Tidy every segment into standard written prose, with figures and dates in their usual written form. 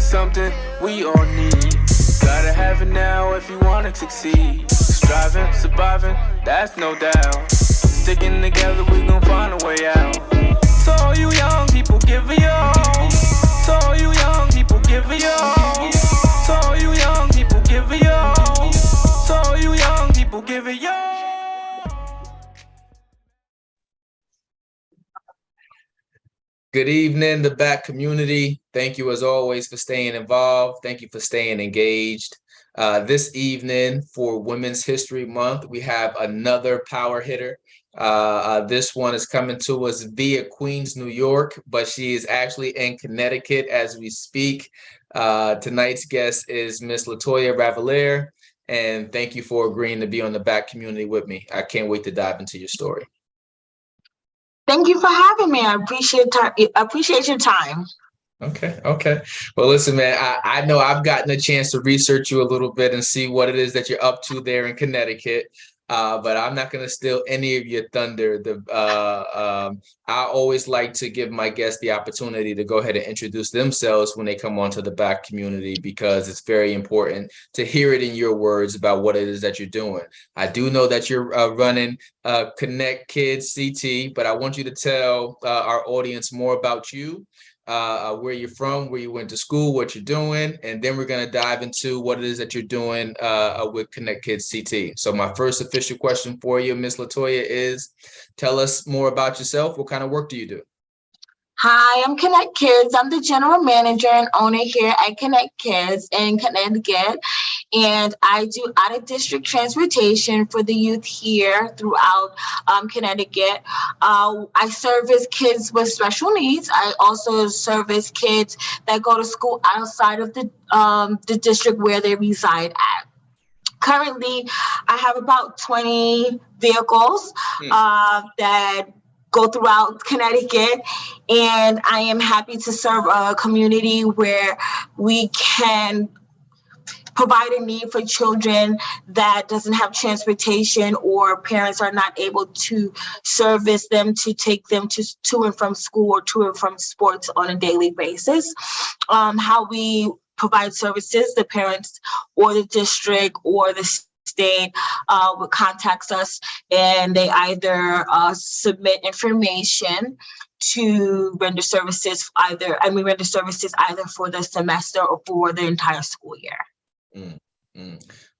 something we all need. Gotta have it now if you wanna succeed. Striving, surviving, that's no doubt. Sticking together, we gon' find a way out. So all you young people, give it your. So all you young people, give it your. So all you young people, give it your. So all you young people, give it your. Good evening, the back community. Thank you as always for staying involved. Thank you for staying engaged. This evening for Women's History Month, we have another power hitter. This one is coming to us via Queens, New York, but she is actually in Connecticut as we speak. Tonight's guest is Miss LaToya Ravaliere, and thank you for agreeing to be on the back community with me. I can't wait to dive into your story. Thank you for having me. I appreciate your time. Okay. Well, listen, man, I know I've gotten a chance to research you a little bit and see what it is that you're up to there in Connecticut. But I'm not going to steal any of your thunder. I always like to give my guests the opportunity to go ahead and introduce themselves when they come onto the back community, because it's very important to hear it in your words about what it is that you're doing. I do know that you're running Connect Kids CT, but I want you to tell our audience more about you. Where you're from, where you went to school, what you're doing, and then we're going to dive into what it is that you're doing with Connect Kids CT. So my first official question for you, Miss LaToya, is tell us more about yourself. What kind of work do you do? Hi, I'm Connect Kids. I'm the general manager and owner here at Connect Kids in Connecticut. And I do out-of-district transportation for the youth here throughout Connecticut. I service kids with special needs. I also service kids that go to school outside of the district where they reside at. Currently, I have about 20 vehicles that go throughout Connecticut, and I am happy to serve a community where we can provide a need for children that doesn't have transportation, or parents are not able to service them to take them to and from school or to and from sports on a daily basis. How we provide services, the parents or the district or the state would contact us, and they either submit information to render services we render services either for the semester or for the entire school year.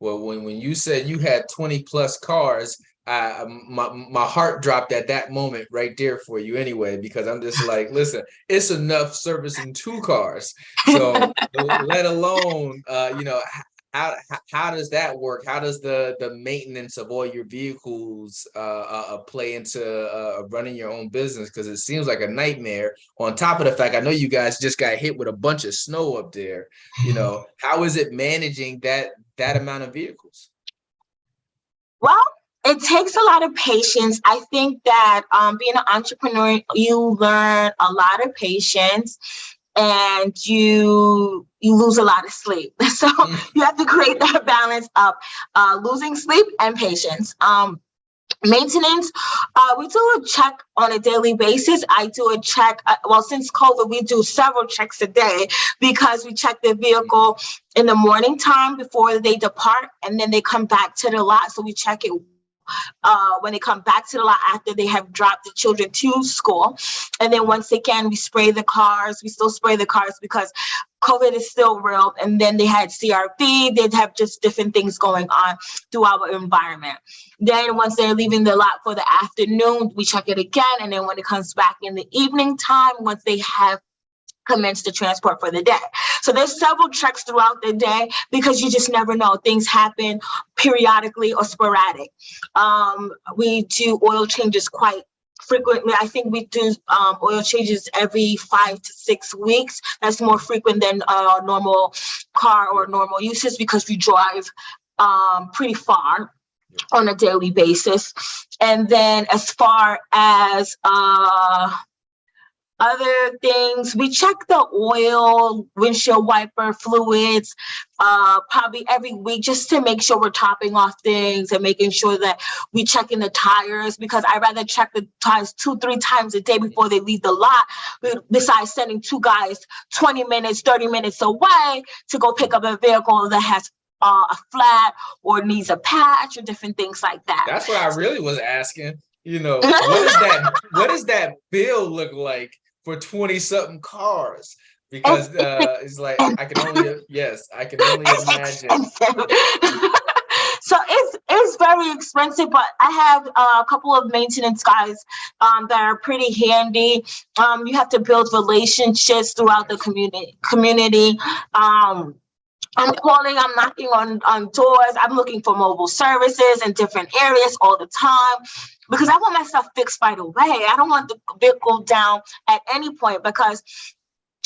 Well, when you said you had 20 plus cars, my heart dropped at that moment right there for you anyway, because I'm just like, listen, it's enough servicing 2 cars. So let alone, how does that work? How does the maintenance of all your vehicles play into running your own business? Because it seems like a nightmare. On top of the fact, I know you guys just got hit with a bunch of snow up there. How is it managing that amount of vehicles? Well, it takes a lot of patience. I think that being an entrepreneur, you learn a lot of patience, and you lose a lot of sleep. So you have to create that balance of losing sleep and patience. Maintenance, we do a check on a daily basis. I do a check. Since COVID, we do several checks a day, because we check the vehicle in the morning time before they depart, and then they come back to the lot. So we check it when they come back to the lot after they have dropped the children to school. And then once again, we spray the cars. We still spray the cars because COVID is still real. And then they had CRP. They'd have just different things going on through our environment. Then once they're leaving the lot for the afternoon, we check it again. And then when it comes back in the evening time, once they have commence the transport for the day. So there's several checks throughout the day, because you just never know. Things happen periodically or sporadic. We do oil changes quite frequently. I think we do oil changes every 5 to 6 weeks. That's more frequent than normal car or normal uses, because we drive pretty far on a daily basis. And then as far as Other things, we check the oil, windshield wiper fluids, probably every week, just to make sure we're topping off things and making sure that we checking the tires, because I rather check the tires 2-3 times a day before they leave the lot, besides sending two guys 20 minutes, 30 minutes away to go pick up a vehicle that has a flat or needs a patch or different things like that. That's what I really was asking. What does that bill look like for 20-something cars? Because it's like I can only imagine. So it's very expensive, but I have a couple of maintenance guys that are pretty handy. You have to build relationships throughout the community. I'm calling, I'm knocking on doors. I'm looking for mobile services in different areas all the time, because I want my stuff fixed right away. I don't want the vehicle down at any point, because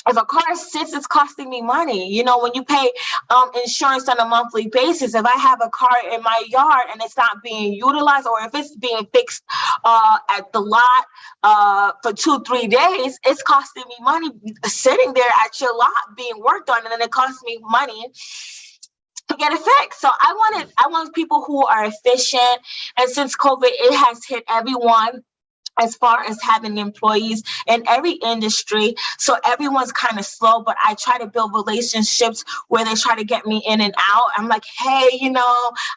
if a car sits, it's costing me money. You know, when you pay insurance on a monthly basis, if I have a car in my yard and it's not being utilized, or if it's being fixed at the lot for 2-3 days, it's costing me money sitting there at your lot being worked on, and then it costs me money to get it fixed. So I want people who are efficient. And since COVID, it has hit everyone as far as having employees in every industry. So everyone's kind of slow, but I try to build relationships where they try to get me in and out. I'm like, hey,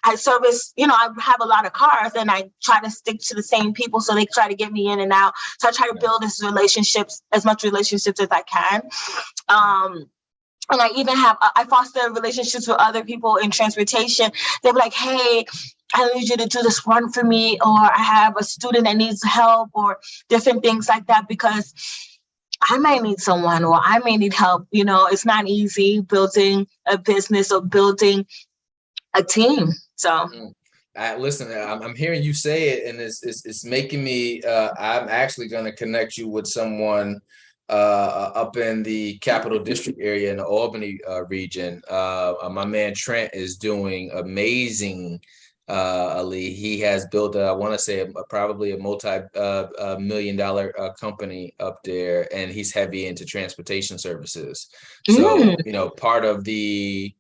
I service, I have a lot of cars, and I try to stick to the same people, so they try to get me in and out. So I try to build as much relationships as I can. And I even I foster relationships with other people in transportation. They're like, hey, I need you to do this run for me, or I have a student that needs help, or different things like that, because I might need someone, or I may need help. It's not easy building a business or building a team. So. Listen, I'm hearing you say it, and it's making me, I'm actually going to connect you with someone up in the Capital District area in the Albany region. My man Trent is doing amazing. He has built, I want to say, probably a multi-million-dollar company up there, and he's heavy into transportation services. So, part of the,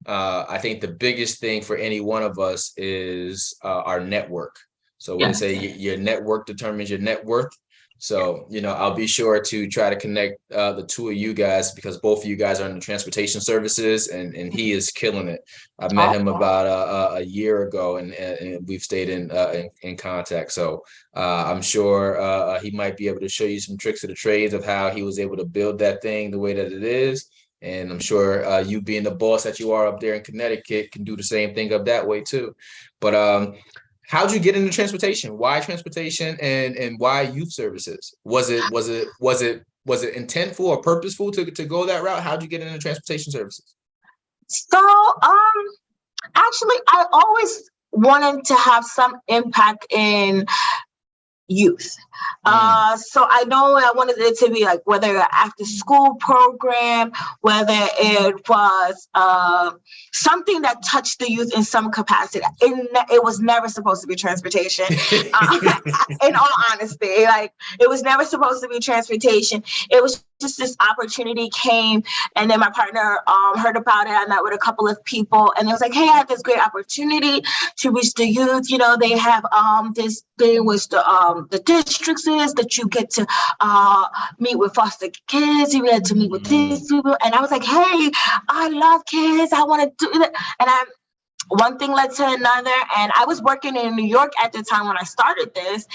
I think the biggest thing for any one of us is our network. So when they say your network determines your net worth. So, I'll be sure to try to connect the two of you guys, because both of you guys are in the transportation services, and he is killing it. I met him about a year ago, and we've stayed in contact. So I'm sure he might be able to show you some tricks of the trades of how he was able to build that thing the way that it is. And I'm sure you, being the boss that you are up there in Connecticut, can do the same thing up that way too. But how'd you get into transportation? Why transportation, and why youth services? Was it intentful or purposeful to go that route? How'd you get into transportation services? So, actually, I always wanted to have some impact in youth. So I know I wanted it to be like, whether an after school program, whether it was something that touched the youth in some capacity. It was never supposed to be transportation. In all honesty, like, it was never supposed to be transportation. It was just this opportunity came, and then my partner heard about it. I met with a couple of people, and it was like, hey, I have this great opportunity to reach the youth. They have this thing with the districts is that you get to meet with foster kids. You get to meet with these people, and I was like, hey, I love kids. I want to do that, and one thing led to another, and I was working in New York at the time when I started this,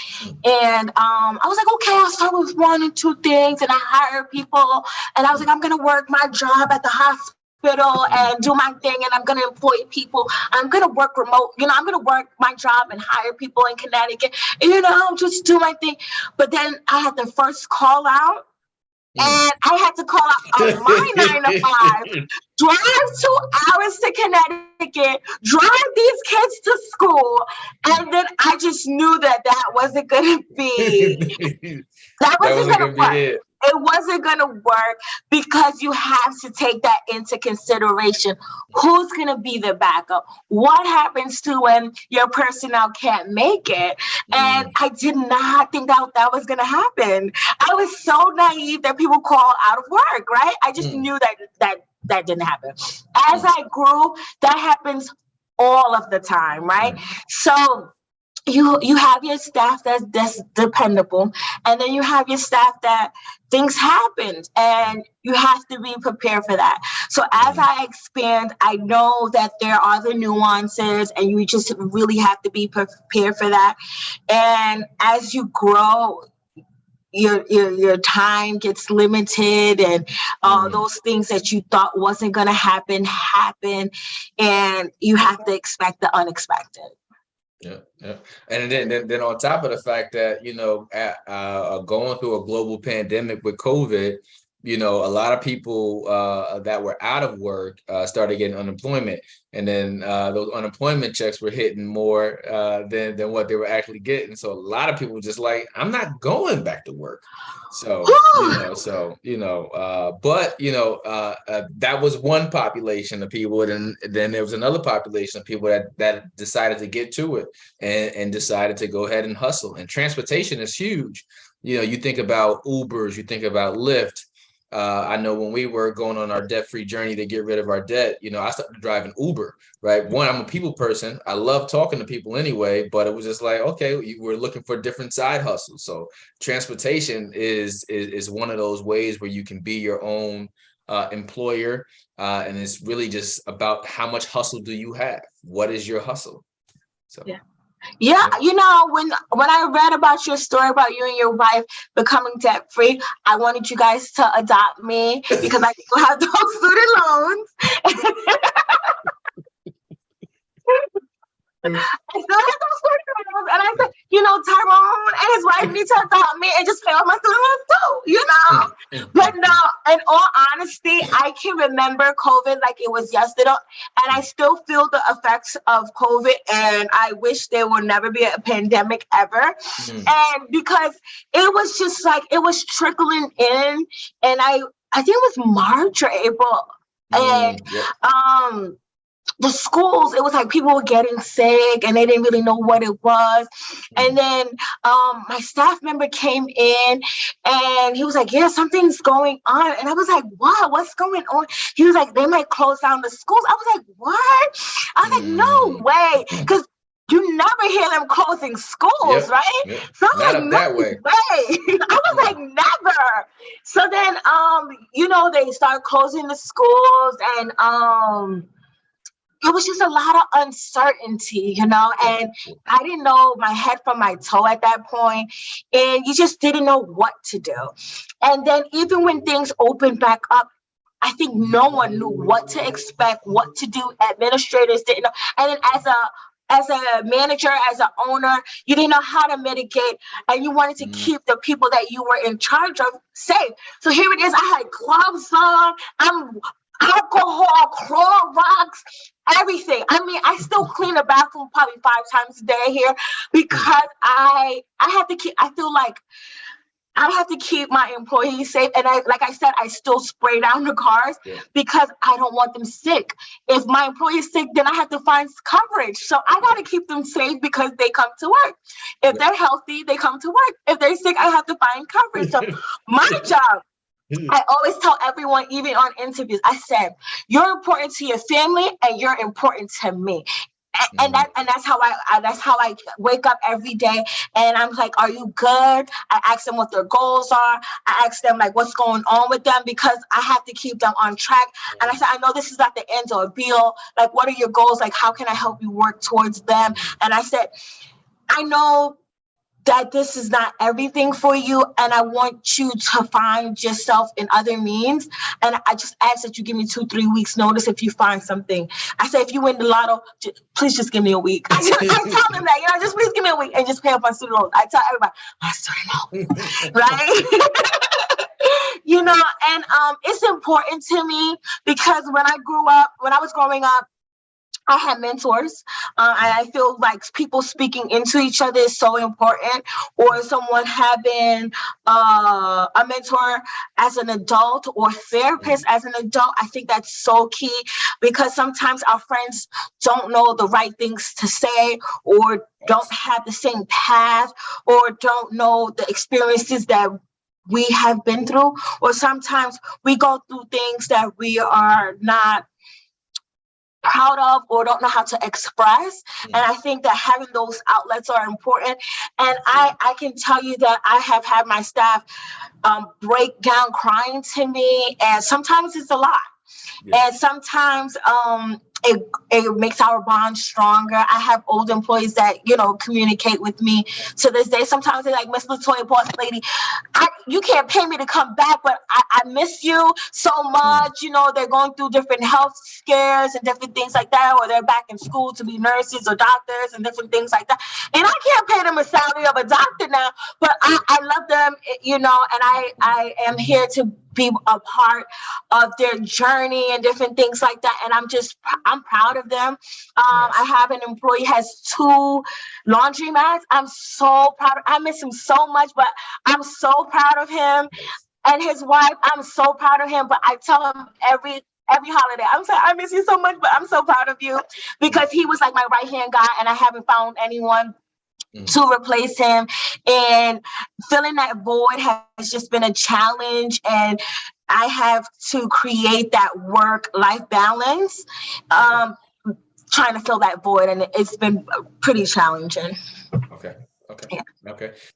and I was like, okay, I'll start with 1 and 2 things, and I hire people, and I was like, I'm gonna work my job at the hospital and do my thing, and I'm gonna employ people. I'm gonna work remote. I'm gonna work my job and hire people in Connecticut, and just do my thing. But then I had the first call out. And I had to call out on my 9 to 5, drive 2 hours to Connecticut, drive these kids to school. And then I just knew that wasn't going to be, that wasn't going to work. it wasn't going to work because you have to take that into consideration. Who's going to be the backup? What happens to when your personnel can't make it? And I did not think that was going to happen. I was so naive that people call out of work, right? I just knew that didn't happen. As I grew, that happens all of the time, right? So you have your staff that's dependable, and then you have your staff that things happen and you have to be prepared for that. So as I expand, I know that there are the nuances and you just really have to be prepared for that. And as you grow, your time gets limited, and all those things that you thought wasn't going to happen, and you have to expect the unexpected. Yeah. And then on top of the fact that, going through a global pandemic with COVID, a lot of people that were out of work started getting unemployment. And then those unemployment checks were hitting more than what they were actually getting. So a lot of people were just like, I'm not going back to work. So, that was one population of people. And then there was another population of people that decided to get to it and decided to go ahead and hustle. And transportation is huge. You think about Ubers, you think about Lyft. I know when we were going on our debt-free journey to get rid of our debt, I started driving Uber, right? One, I'm a people person. I love talking to people anyway, but it was just like, okay, we're looking for different side hustles. So transportation is one of those ways where you can be your own employer. And it's really just about how much hustle do you have? What is your hustle? So Yeah, when I read about your story about you and your wife becoming debt free, I wanted you guys to adopt me because I still have those student loans. I still have those student loans, and I said, Tyrone and his wife need to adopt me and just pay off my student loans too, But no, in all honesty, I can remember COVID like it was yesterday, and I still feel the effects of COVID, and I wish there will never be a pandemic ever. And because it was just like, it was trickling in, and I think it was March or April, and the schools, it was like people were getting sick and they didn't really know what it was. And then my staff member came in and he was like, yeah, something's going on. And I was like, what? What's going on? He was like, they might close down the schools. I was like, what? I was like, no way. Because you never hear them closing schools, right? Yep. So I was like, no way. I was like, never. So then, they start closing the schools, and it was just a lot of uncertainty, and I didn't know my head from my toe at that point, and you just didn't know what to do. And then even when things opened back up, I think no one knew what to expect, what to do. Administrators didn't know. And then as a manager, as an owner, you didn't know how to mitigate, and you wanted to keep the people that you were in charge of safe. So here it is. I had gloves on. I'm alcohol, Clorox, everything. I mean, I still clean the bathroom probably 5 times a day here because I have to keep. I feel like I have to keep my employees safe. And like I said, I still spray down the cars because I don't want them sick. If my employee is sick, then I have to find coverage. So I got to keep them safe because they come to work. If they're healthy, they come to work. If they're sick, I have to find coverage. So my job, I always tell everyone, even on interviews, I said, you're important to your family and you're important to me. And that's how I wake up every day. And I'm like, are you good? I ask them what their goals are. I ask them like what's going on with them because I have to keep them on track. And I said, I know this is not the end or be all. Like, what are your goals? Like, how can I help you work towards them? And I said, I know that this is not everything for you, and I want you to find yourself in other means. And I just ask that you give me 2-3 weeks notice if you find something. I say, if you win the lotto, please just give me a week. I tell them that, just please give me a week and just pay up my student loans. I tell everybody, my student loans, right? And it's important to me because when I was growing up, I had mentors. I feel like people speaking into each other is so important, or someone having a mentor as an adult or therapist as an adult. I think that's so key, because sometimes our friends don't know the right things to say, or don't have the same path, or don't know the experiences that we have been through, or sometimes we go through things that we are not proud of or don't know how to express. And I think that having those outlets are important. And I can tell you that I have had my staff break down crying to me, and sometimes it's a lot. And sometimes it makes our bond stronger. I have old employees that, communicate with me to this day. Sometimes they're like, Miss LaToya, boss lady, you can't pay me to come back, but I miss you so much. They're going through different health scares and different things like that, or they're back in school to be nurses or doctors and different things like that. And I can't pay them a salary of a doctor now, but I love them, and I am here to be a part of their journey and different things like that. And I'm proud of them. I have an employee has 2 laundromats. I'm so proud. I miss him so much, but I'm so proud of him. And his wife, I'm so proud of him. But I tell him every holiday, I'm saying, I miss you so much, but I'm so proud of you, because he was like my right-hand guy, and I haven't found anyone to replace him. And filling that void has just been a challenge, and I have to create that work-life balance, trying to fill that void, and it's been pretty challenging. Okay.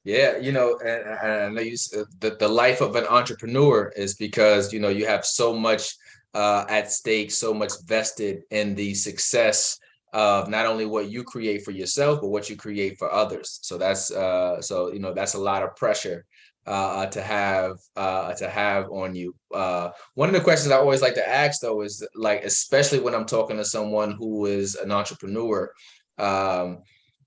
Yeah. And I know you said the life of an entrepreneur is because, you have so much at stake, so much vested in the success of not only what you create for yourself, but what you create for others. So that's that's a lot of pressure to have on you. One of the questions I always like to ask, though, is like, especially when I'm talking to someone who is an entrepreneur,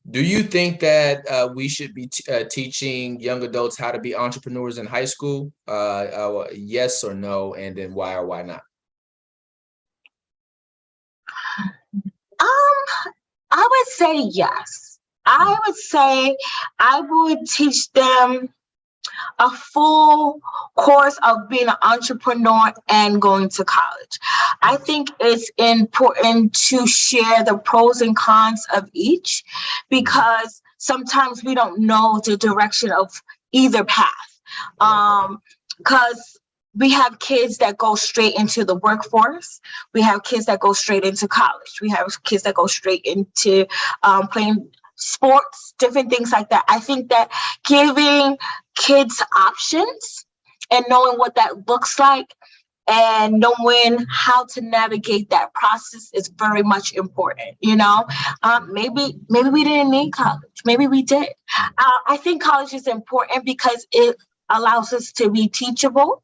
do you think that we should be teaching young adults how to be entrepreneurs in high school? Yes or no, and then why or why not? I would say yes. I would say I would teach them a full course of being an entrepreneur and going to college. I think it's important to share the pros and cons of each, because sometimes we don't know the direction of either path. Because we have kids that go straight into the workforce. We have kids that go straight into college. We have kids that go straight into playing sports, different things like that. I think that giving kids options and knowing what that looks like and knowing how to navigate that process is very much important. Maybe we didn't need college. Maybe we did. I think college is important because it allows us to be teachable.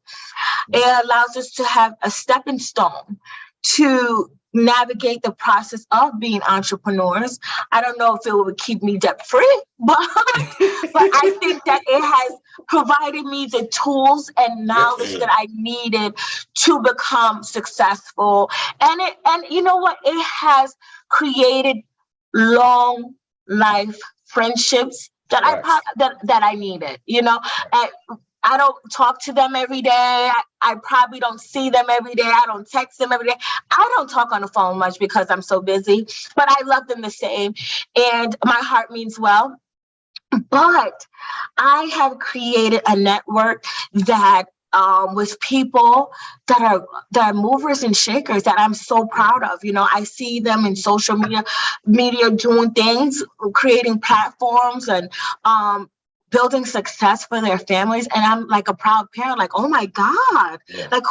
It allows us to have a stepping stone to navigate the process of being entrepreneurs. I don't know if it would keep me debt free, but I think that it has provided me the tools and knowledge that I needed to become successful. And you know what? It has created long life friendships that I needed, and I don't talk to them every day. I probably don't see them every day. I don't text them every day. I don't talk on the phone much because I'm so busy, but I love them the same. And my heart means well. But I have created a network that with people that are movers and shakers that I'm so proud of. I see them in social media doing things, creating platforms, and building success for their families. And I'm like a proud parent, like, oh my God, like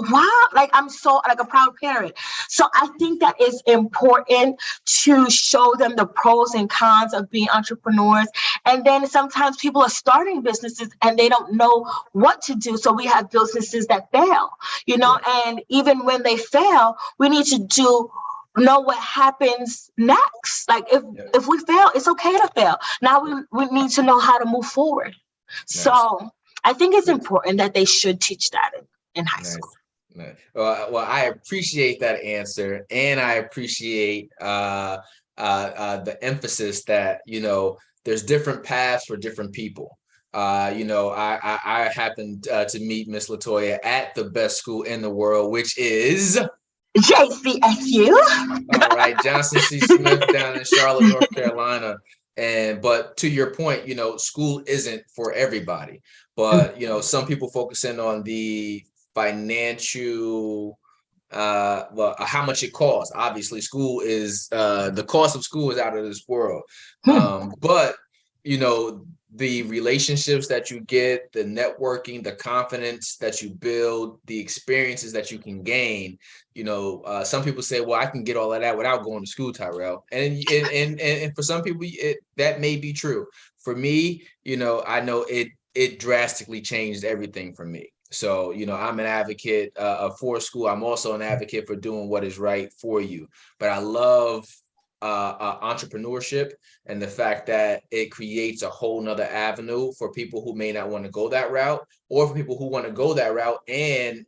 wow, like I'm so like a proud parent. So I think that it's important to show them the pros and cons of being entrepreneurs. And then sometimes people are starting businesses and they don't know what to do. So we have businesses that fail, and even when they fail, we need to know what happens next. Like if we fail, it's okay to fail. Now we need to know how to move forward. Nice. So I think it's important that they should teach that in high school. Well, I appreciate that answer, and I appreciate the emphasis that, there's different paths for different people. I happened to meet Miss LaToya at the best school in the world, which is JCSU. all right, Johnson C. Smith down in Charlotte, North Carolina. But to your point, school isn't for everybody. But some people focus in on the financial, how much it costs. Obviously, school is the cost of school is out of this world. But the relationships that you get, the networking, the confidence that you build, the experiences that you can gain. Some people say, well, I can get all of that without going to school, Tyrell. And for some people, that may be true. For me, I know it drastically changed everything for me. So, I'm an advocate for school. I'm also an advocate for doing what is right for you. But I love entrepreneurship and the fact that it creates a whole nother avenue for people who may not want to go that route, or for people who want to go that route and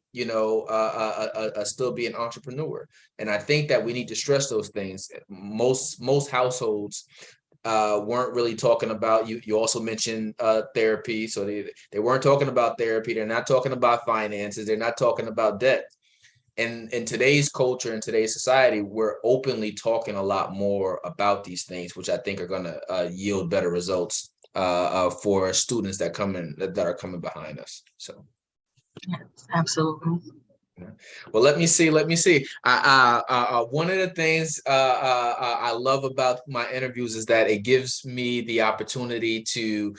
still be an entrepreneur. And I think that we need to stress those things. Most households weren't really talking about, you also mentioned therapy. So they weren't talking about therapy. They're not talking about finances. They're not talking about debt. And in today's culture, in today's society, we're openly talking a lot more about these things, which I think are going to yield better results for students that are coming behind us. So, yes, absolutely. Well, let me see. One of the things I love about my interviews is that it gives me the opportunity to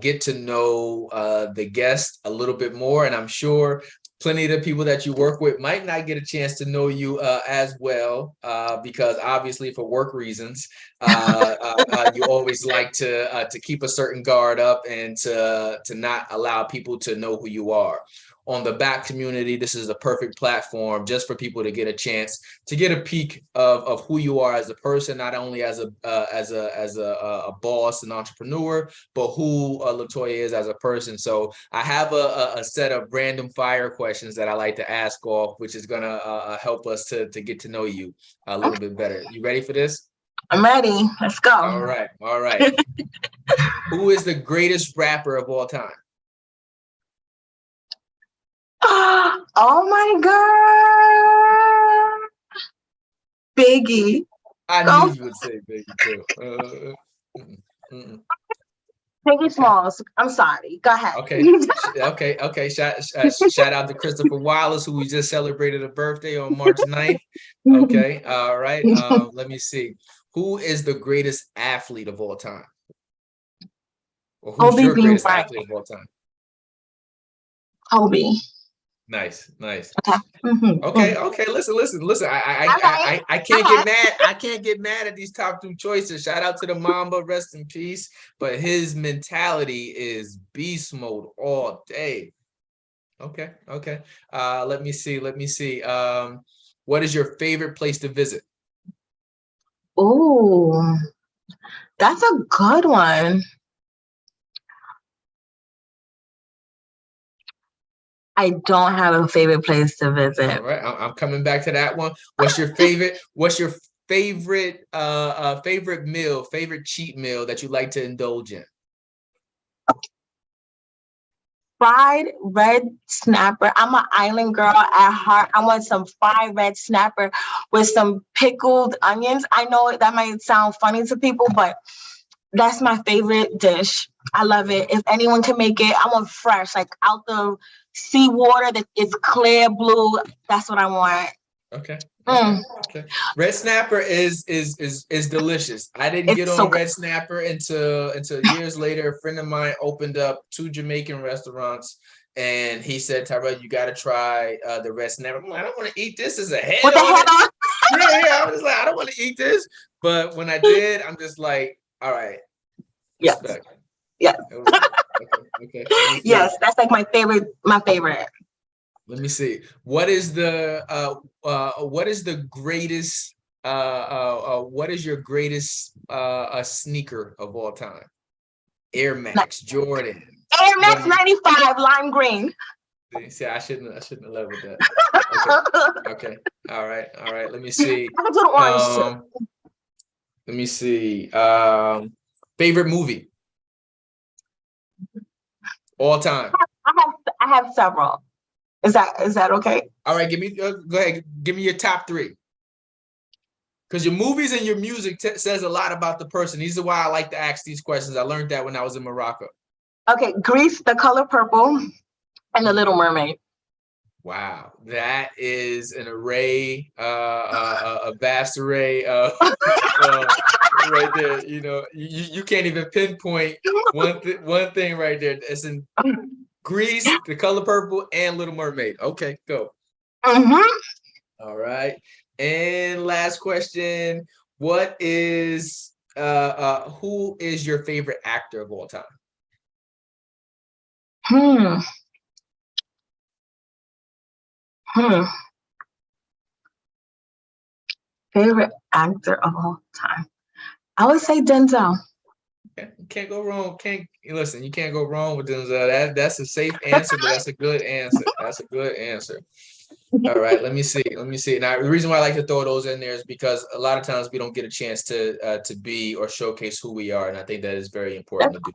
get to know the guest a little bit more, and I'm sure plenty of the people that you work with might not get a chance to know you as well, because obviously for work reasons, you always like to keep a certain guard up and to not allow people to know who you are. On the back community, this is a perfect platform just for people to get a chance to get a peek of who you are as a person, not only as a boss and entrepreneur, but who LaToya is as a person. So I have a set of random fire questions that I like to ask off, which is gonna help us to get to know you a little bit better. You ready for this? I'm ready. Let's go. All right. Who is the greatest rapper of all time? Oh my God. Biggie. I knew you would say Biggie too. Biggie Smalls. I'm sorry. Go ahead. Okay. Shout out to Christopher Wallace, who we just celebrated a birthday on March 9th. Okay. All right. Let me see. Who is the greatest athlete of all time? Or who's your greatest athlete of all time? Kobe. Nice. Okay. Okay. Listen. I can't get mad. I can't get mad at these top two choices. Shout out to the Mamba, rest in peace. But his mentality is beast mode all day. Okay. Let me see. What is your favorite place to visit? Oh, that's a good one. I don't have a favorite place to visit. All right, I'm coming back to that one. What's your favorite meal, favorite cheat meal that you like to indulge in? Fried red snapper. I'm an island girl at heart. I want some fried red snapper with some pickled onions. I know that might sound funny to people, but that's my favorite dish. I love it. If anyone can make it, I want fresh, like out the seawater that is clear blue. That's what I want. Okay. Red snapper is delicious. I didn't get on red snapper until years later. A friend of mine opened up 2 Jamaican restaurants, and he said, "Tyrell, you got to try the red snapper." I'm like, I don't want to eat this as a head. With the head on? Yeah. I was like, I don't want to eat this. But when I did, I'm just like, all right. Respect. Yeah. Okay. Yes, that's like my favorite. Let me see. What is the greatest what is your greatest sneaker of all time? Air Max, Jordan. Air Max 95 lime green. See, I shouldn't have led with that. Okay. All right. Let me see. I can do the orange too. Let me see. Favorite movie all time. I have several. Is that okay? All right, go ahead. Give me your top three. Because your movies and your music says a lot about the person. These are why I like to ask these questions. I learned that when I was in Morocco. Okay, Grease, The Color Purple, and The Little Mermaid. Wow, that is an array, a vast array right there. You know, you can't even pinpoint one thing right there. It's in Grease, The Color Purple, and Little Mermaid. Okay, go. All right. And last question. Who is your favorite actor of all time? Favorite actor of all time. I would say Denzel. You can't go wrong. You can't go wrong with Denzel. That's a safe answer, but that's a good answer. That's a good answer. All right, let me see. Now, the reason why I like to throw those in there is because a lot of times we don't get a chance to be or showcase who we are, and I think that is very important to do.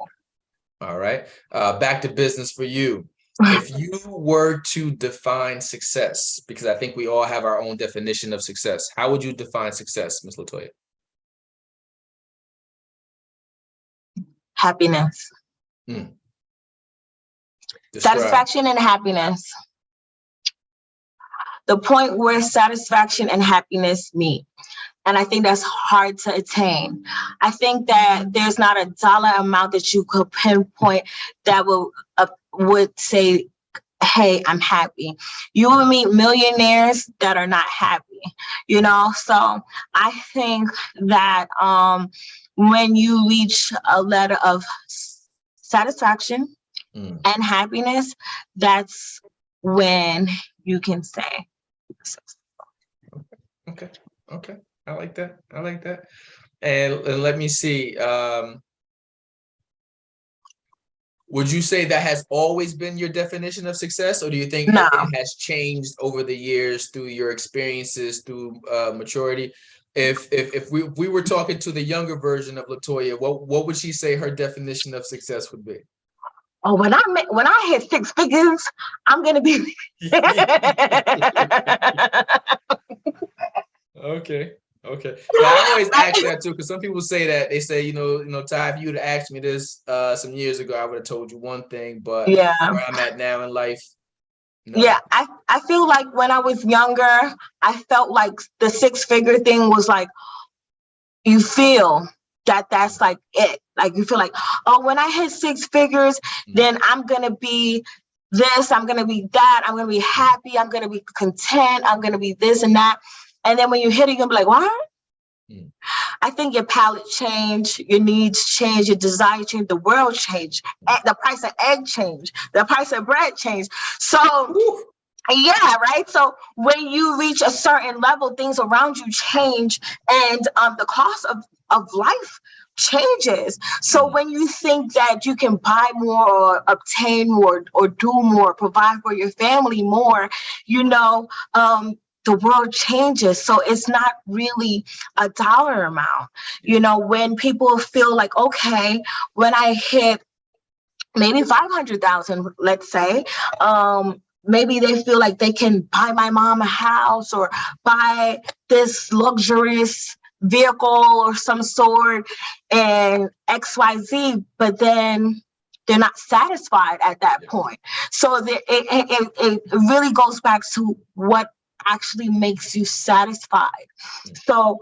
All right, back to business for you. If you were to define success, because I think we all have our own definition of success, how would you define success, Ms. LaToya? Happiness. Satisfaction and happiness. The point where satisfaction and happiness meet. And I think that's hard to attain. I think that there's not a dollar amount that you could pinpoint that would say, hey, I'm happy. You will meet millionaires that are not happy, you know? So I think that when you reach a level of satisfaction and happiness, that's when you can say. Okay. I like that. And let me see. Would you say that has always been your definition of success, or do you think it has changed over the years through your experiences, through maturity? If we were talking to the younger version of LaToya, what would she say her definition of success would be? Oh, when I hit six figures, I'm gonna be. Okay. Yeah, I always ask that too, because some people say that they say, Ty, if you would have asked me this some years ago, I would have told you one thing, but where I'm at now in life. No. Yeah, I feel like when I was younger, I felt like the six-figure thing was like, you feel that's like it. Like you feel like, oh, when I hit six figures, then I'm gonna be this, I'm gonna be that, I'm gonna be happy, I'm gonna be content, I'm gonna be this and that. And then when you hit it, you're gonna be like, what? I think your palate change, your needs change, your desire change, the world change, the price of egg change, the price of bread change. So yeah, right. So when you reach a certain level, things around you change, and the cost of life changes. So when you think that you can buy more or obtain more or do more, provide for your family more, the world changes. So it's not really a dollar amount. When people feel like, okay, when I hit maybe 500,000, let's say, maybe they feel like they can buy my mom a house or buy this luxurious vehicle or some sort and XYZ, but then they're not satisfied at that point. So it really goes back to what actually makes you satisfied. So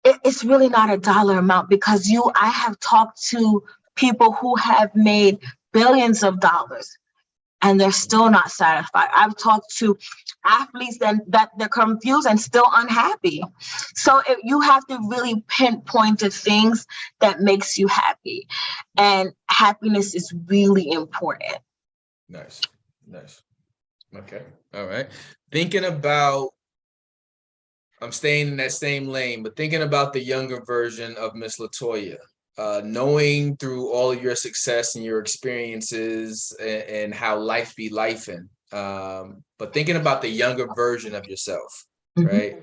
it's really not a dollar amount, because I have talked to people who have made billions of dollars and they're still not satisfied. I've talked to athletes that they're confused and still unhappy. So you have to really pinpoint the things that makes you happy, and happiness is really important. Nice. Okay. All right. Thinking about, I'm staying in that same lane, but thinking about the younger version of Miss LaToya, knowing through all of your success and your experiences and how life be lifing, but thinking about the younger version of yourself, right?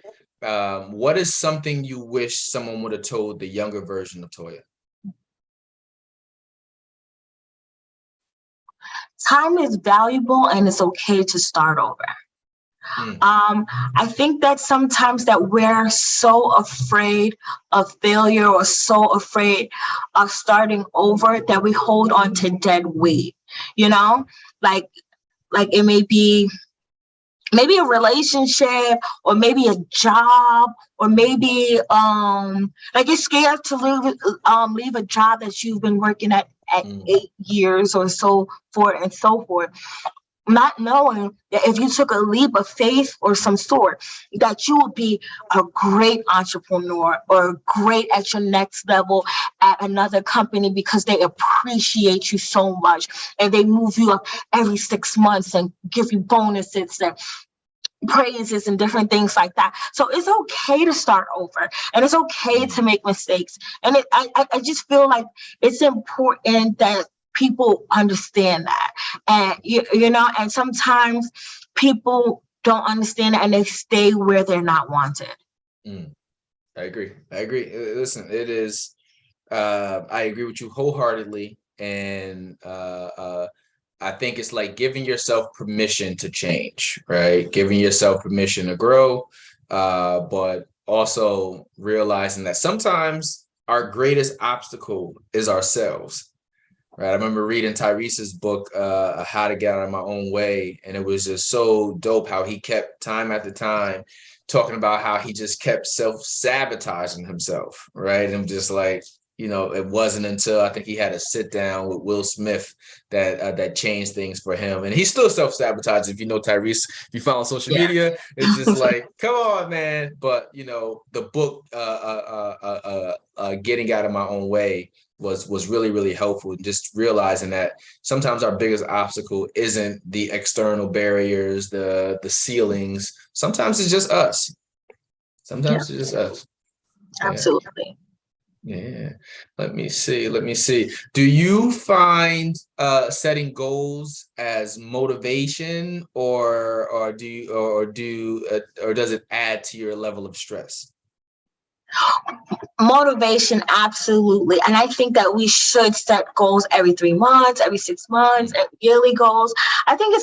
What is something you wish someone would have told the younger version of Toya? Time is valuable and it's okay to start over. I think that sometimes that we're so afraid of failure or so afraid of starting over that we hold on to dead weight, you know, like it may be maybe a relationship or maybe a job or maybe like you're scared to leave a job that you've been working at 8 years or so forth and so forth, not knowing that if you took a leap of faith or some sort, that you would be a great entrepreneur or great at your next level at another company because they appreciate you so much and they move you up every 6 months and give you bonuses and praises and different things like that. So it's okay to start over and it's okay to make mistakes. And I just feel like it's important that people understand that. And you know, and sometimes people don't understand it and they stay where they're not wanted. I agree. Listen, it is, I agree with you wholeheartedly. And I think it's like giving yourself permission to change, right? Giving yourself permission to grow, but also realizing that sometimes our greatest obstacle is ourselves, right? I remember reading Tyrese's book, How to Get Out of My Own Way, and it was just so dope how he kept time after time talking about how he just kept self-sabotaging himself, right? And just like, you know, it wasn't until I think he had a sit down with Will Smith that that changed things for him. And he's still self-sabotaging. If you know Tyrese, if you follow social media, it's just like, come on, man. But you know, the book Getting Out of My Own Way was really, really helpful. Just realizing that sometimes our biggest obstacle isn't the external barriers, the ceilings. Sometimes it's just us. Sometimes it's just us. Absolutely. Yeah. Let me see. Do you find setting goals as motivation or does it add to your level of stress? Motivation, absolutely. And I think that we should set goals every 3 months, every 6 months, and yearly goals. I think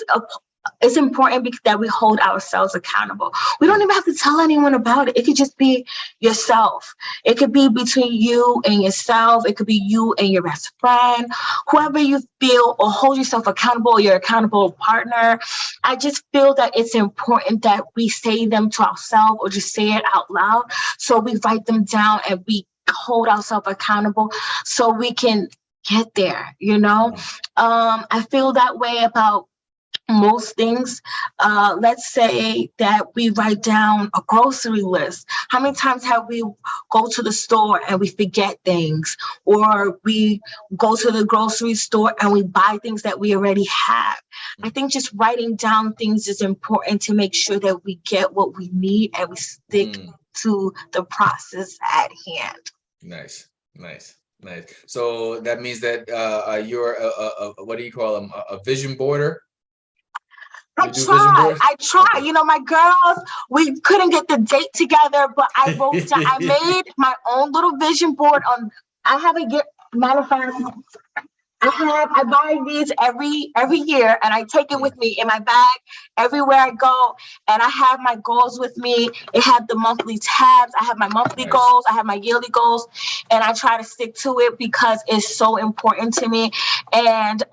it's important because that we hold ourselves accountable. We don't even have to tell anyone about it. It could just be yourself. It could be between you and yourself. It could be you and your best friend, whoever you feel, or hold yourself accountable, or your accountable partner. I just feel that it's important that we say them to ourselves or just say it out loud. So we write them down and we hold ourselves accountable so we can get there, you know? I feel that way about most things. Let's say that we write down a grocery list. How many times have we go to the store and we forget things, or we go to the grocery store and we buy things that we already have? I think just writing down things is important to make sure that we get what we need and we stick to the process at hand. Nice. So that means that you're what do you call them? A vision boarder? I tried. You know, my girls, we couldn't get the date together, but I wrote down, I made my own little vision board on, I have a matter of fact, I buy these every year and I take it with me in my bag everywhere I go. And I have my goals with me. It had the monthly tabs. I have my monthly goals. I have my yearly goals, and I try to stick to it because it's so important to me. And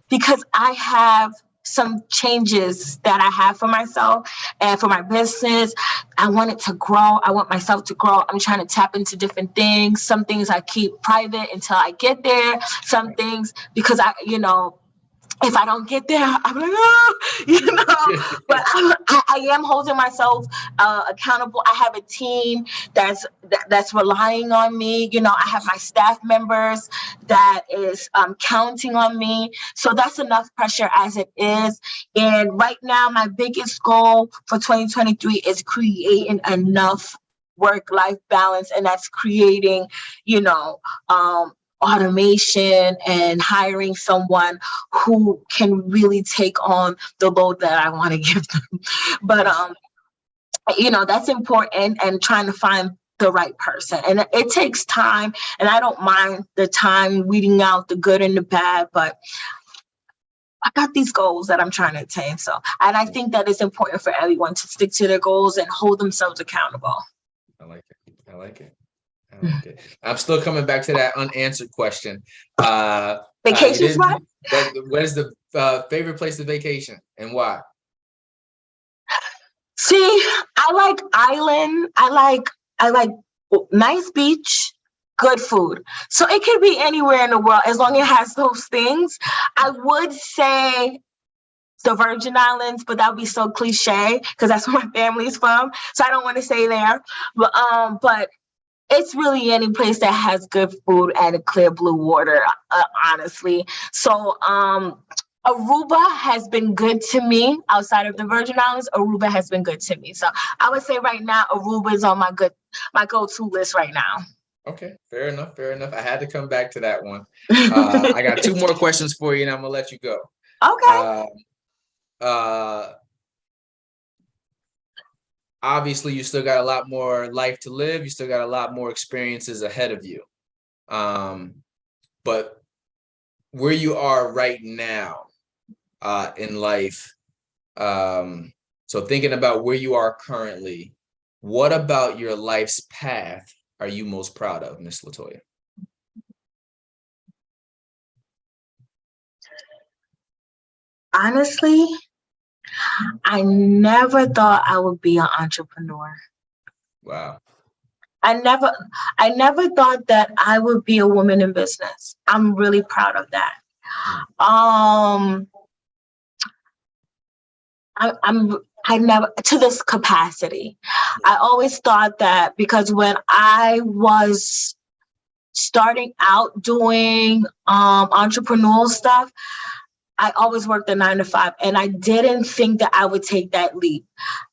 because I have some changes that I have for myself and for my business. I want it to grow. I want myself to grow. I'm trying to tap into different things. Some things I keep private until I get there. Some things because if I don't get there, I'm like, but I am holding myself accountable. I have a team that's relying on me. I have my staff members that is counting on me. So that's enough pressure as it is. And right now, my biggest goal for 2023 is creating enough work-life balance, and that's creating, you know, automation and hiring someone who can really take on the load that I want to give them. But that's important, and trying to find the right person. And it takes time, and I don't mind the time weeding out the good and the bad, but I got these goals that I'm trying to attain. So, and I think that it's important for everyone to stick to their goals and hold themselves accountable. I like it. I like it. I like it. I'm still coming back to that unanswered question. Vacation spot? What is the favorite place to vacation and why? See, I like island. I like nice beach, good food. So it could be anywhere in the world as long as it has those things. I would say the Virgin Islands, but that would be so cliche because that's where my family's from. So I don't want to say there. But it's really any place that has good food and a clear blue water, honestly. So Aruba has been good to me outside of the Virgin Islands. Aruba has been good to me. So I would say right now, Aruba is on my go-to list right now. Okay, fair enough. Fair enough. I had to come back to that one. I got 2 more questions for you, and I'm gonna let you go. Okay. Obviously, you still got a lot more life to live. You still got a lot more experiences ahead of you. But where you are right now in life, so thinking about where you are currently, what about your life's path are you most proud of, Miss LaToya? Honestly, I never thought I would be an entrepreneur. Wow. I never thought that I would be a woman in business. I'm really proud of that. I never, to this capacity. I always thought that because when I was starting out doing entrepreneurial stuff, I always worked a 9 to 5, and I didn't think that I would take that leap.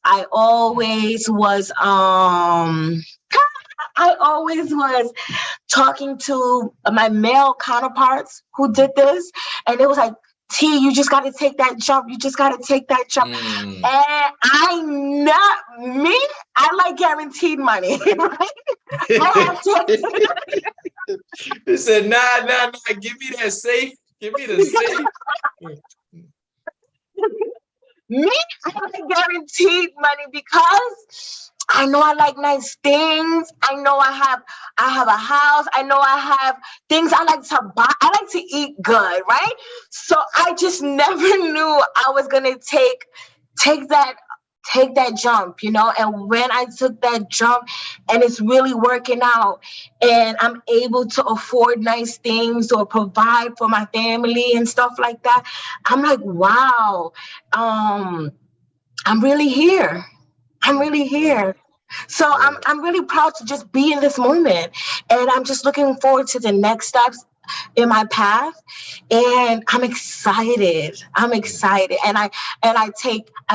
I always was talking to my male counterparts who did this, and it was like, T, you just got to take that jump. You just got to take that jump. And I like guaranteed money, right? He said, nah, give me that safe. Give me the safe. Me, I like guaranteed money because I know I like nice things. I know I have a house. I know I have things I like to buy. I like to eat good, right? So I just never knew I was gonna take that jump, and when I took that jump and it's really working out and I'm able to afford nice things or provide for my family and stuff like that, I'm like, wow, I'm really here. So I'm really proud to just be in this moment, and I'm just looking forward to the next steps in my path, and I'm excited. And I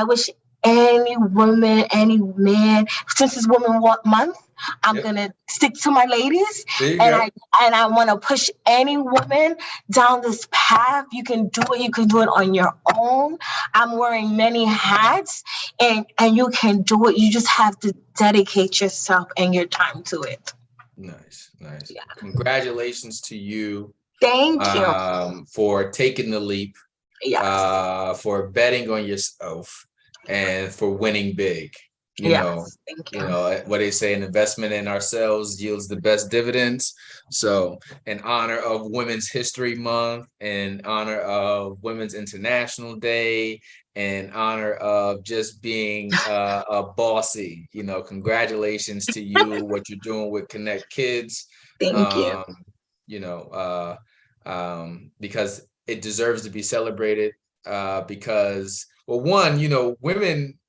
wish any woman, any man, since it's Women Month, I'm gonna stick to my ladies, and I want to push any woman down this path. You can do it. You can do it on your own. I'm wearing many hats, and you can do it. You just have to dedicate yourself and your time to it. Nice. Yeah. Congratulations to you. Thank you for taking the leap. Yes. For betting on yourself and for winning big. Thank you. What they say, an investment in ourselves yields the best dividends. So in honor of Women's History Month, in honor of Women's International Day, in honor of just being a bossy, congratulations to you, what you're doing with Connect Kids. Thank you. Because it deserves to be celebrated, because, well, one, women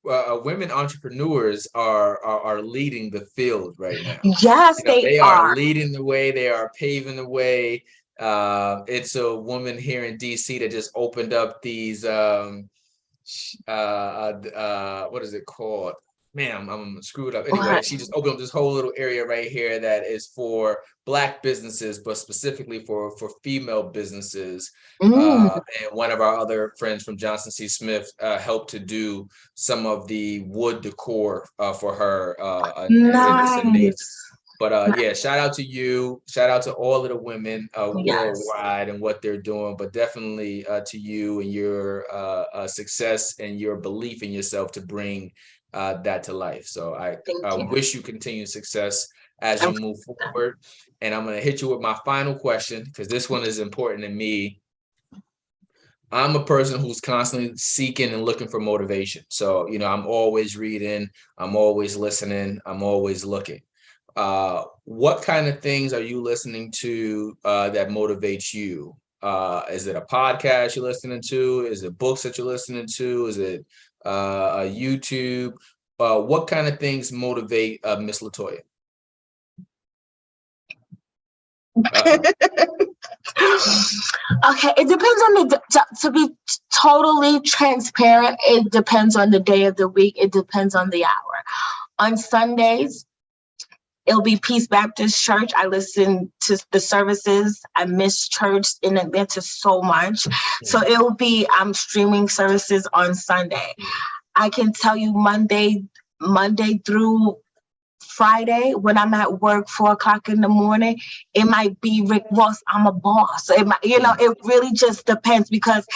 entrepreneurs are leading the field right now. Yes, they are leading the way. They are paving the way. It's a woman here in DC that just opened up these what is it called? man, I'm screwed up. Anyway, What? she just opened up this whole little area right here that is for Black businesses, but specifically for female businesses. Mm, And one of our other friends from Johnson C. Smith helped to do some of the wood decor for her. And it's amazing. nice. But yeah, shout out to you. Shout out to all of the women Yes. worldwide and what they're doing, but definitely to you and your success and your belief in yourself to bring that to life. So I Thank you. wish you continued success as you move forward. And I'm going to hit you with my final question, because this one is important to me. I'm a person who's constantly seeking and looking for motivation. So, I'm always reading, I'm always listening, I'm always looking. What kind of things are you listening to that motivates you? Is it a podcast you're listening to? Is it books that you're listening to? Is it a YouTube? What kind of things motivate Miss LaToya? Okay, it depends on to be totally transparent, it depends on the day of the week. It depends on the hour. On Sundays, it'll be Peace Baptist Church. I listen to the services. I miss church in Atlanta so much. So it'll be streaming services on Sunday. I can tell you Monday through Friday, when I'm at work 4:00 in the morning, it might be Rick Ross, I'm a boss. It might, it really just depends, because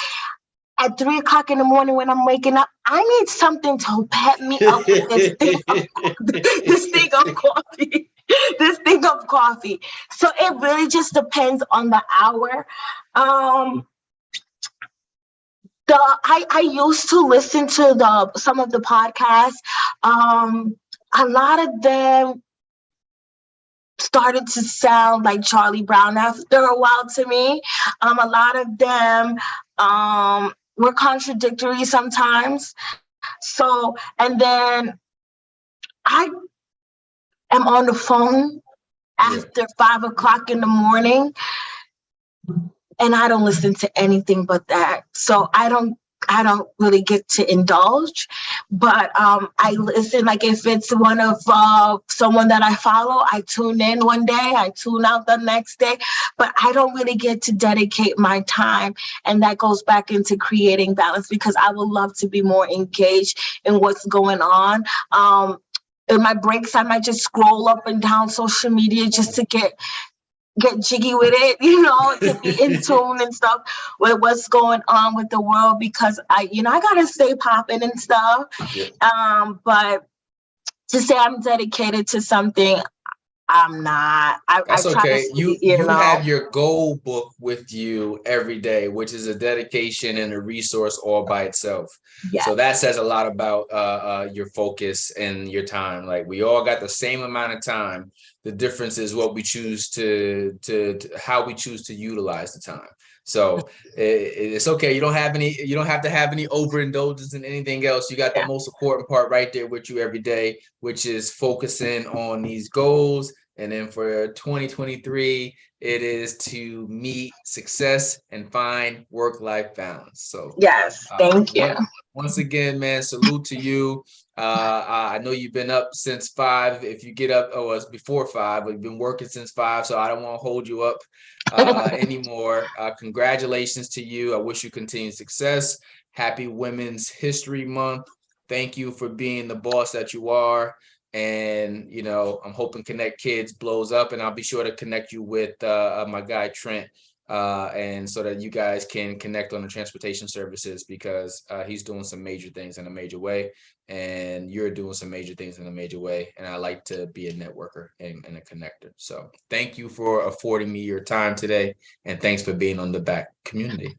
at 3:00 in the morning when I'm waking up, I need something to pep me up with this thing of coffee. This thing of coffee. So it really just depends on the hour. I used to listen to some of the podcasts. A lot of them started to sound like Charlie Brown after a while to me. A lot of them were contradictory sometimes. So, and then I am on the phone after 5:00 in the morning, and I don't listen to anything but that. So I don't really get to indulge, but I listen. Like if it's one of someone that I follow, I tune in one day, I tune out the next day, but I don't really get to dedicate my time. And that goes back into creating balance, because I would love to be more engaged in what's going on. In my breaks, I might just scroll up and down social media just to get jiggy with it, to be in tune and stuff with what's going on with the world, because I gotta stay popping and stuff. Yeah. But to say I'm dedicated to something, I'm not. That's okay. You have your goal book with you every day, which is a dedication and a resource all by itself. Yes. So that says a lot about your focus and your time. Like, we all got the same amount of time. The difference is what we choose to how we choose to utilize the time. So it's okay. You don't have to have any overindulgence in anything else. You got the most important part right there with you every day, which is focusing on these goals. And then for 2023, it is to meet success and find work-life balance. So yes, thank you. Once again, man, salute to you. I know you've been up since 5. If you get up, it's before 5, but you've been working since 5, so I don't want to hold you up anymore. Congratulations to you. I wish you continued success. Happy Women's History Month. Thank you for being the boss that you are. And, I'm hoping Connect Kids blows up, and I'll be sure to connect you with my guy, Trent, and so that you guys can connect on the transportation services, because he's doing some major things in a major way, and you're doing some major things in a major way. And I like to be a networker and a connector. So thank you for affording me your time today. And thanks for being on the back community.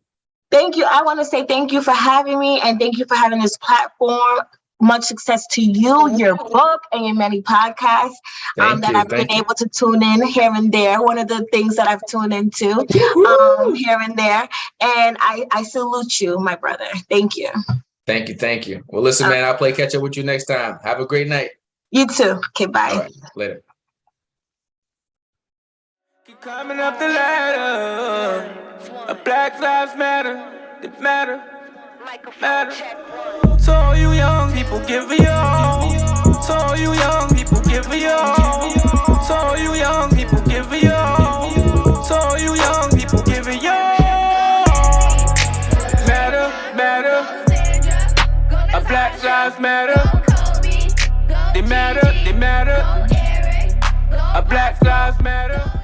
Thank you. I want to say thank you for having me, and thank you for having this platform. Much success to you, your book, and your many podcasts that I've been able to tune in here and there. One of the things that I've tuned into here and there. And I salute you, my brother. Thank you. Thank you. Well, listen, man, I'll play catch up with you next time. Have a great night. You too. Okay, bye. All right, later. Keep climbing up the ladder. A Black Lives Matter. It matter. So all you young people, give me all. Black lives matter. They matter, they matter. A Black lives matter.